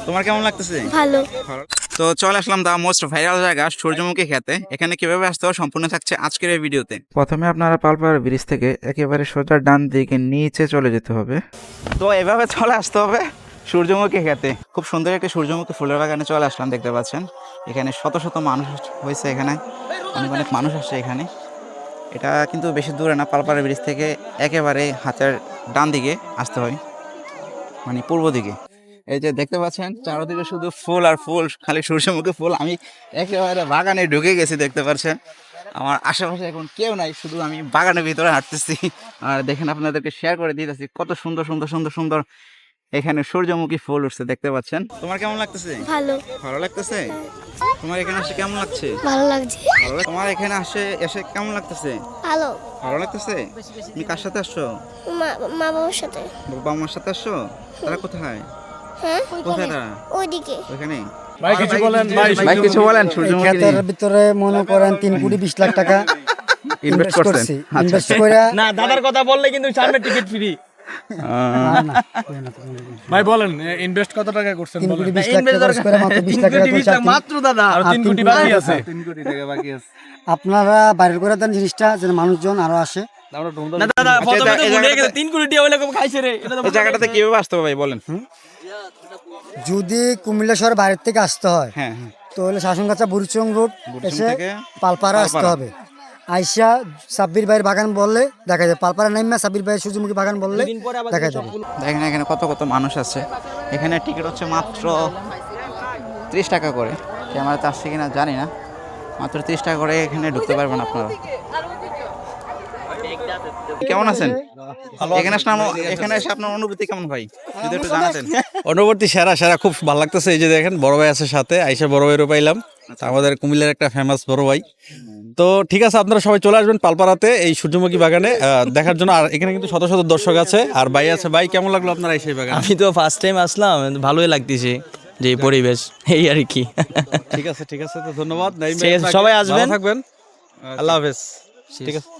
তোমার কেমন লাগতেছে? ভালো। তো চলে আসলাম দা মোস্ট ভাইরাল জায়গা সূর্যমুখী খেতে। এখানে কিভাবে আসতে হবে সম্পূর্ণ থাকছে আজকের এই ভিডিওতে। প্রথমে আপনারা পালপাড়া ব্রিজ থেকে একেবারে সোজা ডান দিকে নিচে চলে যেতে হবে। তো এভাবে চলে আসতে হবে সূর্যমুখী খেতে। খুব সুন্দর একটি সূর্যমুখী ফুলের বাগানে চলে আসলাম, দেখতে পাচ্ছেন। এখানে শত শত মানুষ হয়েছে, এখানে অনেক অনেক মানুষ আসছে এখানে। এটা কিন্তু বেশি দূরে না, পালপাড়া ব্রিজ থেকে একেবারে হাতের ডান দিকে আসতে হয়, মানে পূর্ব দিকে। এই যে দেখতে পাচ্ছেন চারদিকে শুধু ফুল আর ফুল, খালি সূর্যমুখী ফুল। আমি একেবারে বাগানে ঢুকে গেছি, দেখতে পাচ্ছেন। আমার আশেপাশে এখন কেউ নাই, শুধু আমি বাগানের ভিতরে হাঁটতেছি। আর দেখেন, আপনাদেরকে শেয়ার করে দিতেছি কত সুন্দর সুন্দর সুন্দর সুন্দর এখানে সূর্যমুখী ফুল উঠছে, দেখতে পাচ্ছেন। তোমার কেমন লাগতেছে? ভালো। ভালো লাগতেছে? তোমার এখানে আসে কেমন লাগছে? ভালো লাগছে। তোমার এখানে এসে কেমন লাগতেছে? ভালো। ভালো লাগতেছে? তুমি কার সাথে আসছো? মা বাবার সাথে। বাবা মার সাথে আসছো? তারা কোথায়? হ্যাঁ, কোথায় তারা? ওইদিকে। ওইখানে। ভাই কিছু বলেন, ভাই কিছু বলেন। সূর্যমুখী ক্ষেতের ভিতরে মনে করেন 3,20,00,000 টাকা ইনভেস্ট করছি। ইনভেস্ট করে না, দাদার কথা বললে কিন্তু সামনে টিকিট ফ্রি। ভাই বলেন, ইনভেস্ট কত টাকা করছেন বলেন? 3,20,00,000 করে মাত্র 20,00,000 টাকা মাত্র দাদা, আর 3 কোটি বাকি আছে। 3 কোটি টাকা বাকি আছে। আপনারা বাইরে করে দেন জিনিসটা, যেন মানুষজন আরো আসে। না দাদা, প্রথমে তো ভুলে গেছে 3 কোটি টাকা হইলে খাইছে রে। এটা তো এই জায়গাটাতে কিভাবে আসতে হবে ভাই বলেন? যদি কুমিল্লা শহর বাইরে থেকে আসতে হয়, হ্যাঁ হ্যাঁ, তো হলে শাসনগাছা বুড়িচং রোড এসে থেকে পালপাড়া আসতে হবে। আইসা সাব্বির ভাইয়ের বাগান বললে দেখা যায়, পালপাড়া নাইমা সাব্বির ভাইয়ের সূর্যমুখী বাগান বললে দেখা যাবে। দেখেন এখানে কত কত মানুষ আছে। এখানে টিকিট হচ্ছে মাত্র 30 টাকা করে। ক্যামেরাতে আসছে কিনা জানি না, মাত্র 30 টাকা করে এখানে ঢুকতে পারবেন আপনারা। কেমন আছেন? এখানে এসে আপনার অনুভূতি কেমন ভাই, যদি একটু জানাতেন। অনুবর্তী সেরা সেরা, খুব ভালো লাগতেছে। এই যে দেখেন বড় ভাই আছে সাথে, আইসা বড় ভাইরও পাইলাম, আমাদের কুমিল্লার একটা ফেমাস বড় ভাই। তো ঠিক আছে, আপনারা সবাই চলে আসবেন পালপাড়াতে এই সূর্যমুখী বাগানে দেখার জন্য। আর এখানে কিন্তু শত শত দর্শক আছে, আর ভাই আছে। ভাই কেমন লাগলো আপনার এই সেই বাগান? আমি তো ফার্স্ট টাইম আসলাম, ভালোই লাগতেছে যে পরিবেশ, এই আর কি। ঠিক আছে ঠিক আছে, তো ধন্যবাদ। ঠিক আছে, সবাই আসবেন, থাকবেন। আল্লাহ হাফেজ। ঠিক আছে।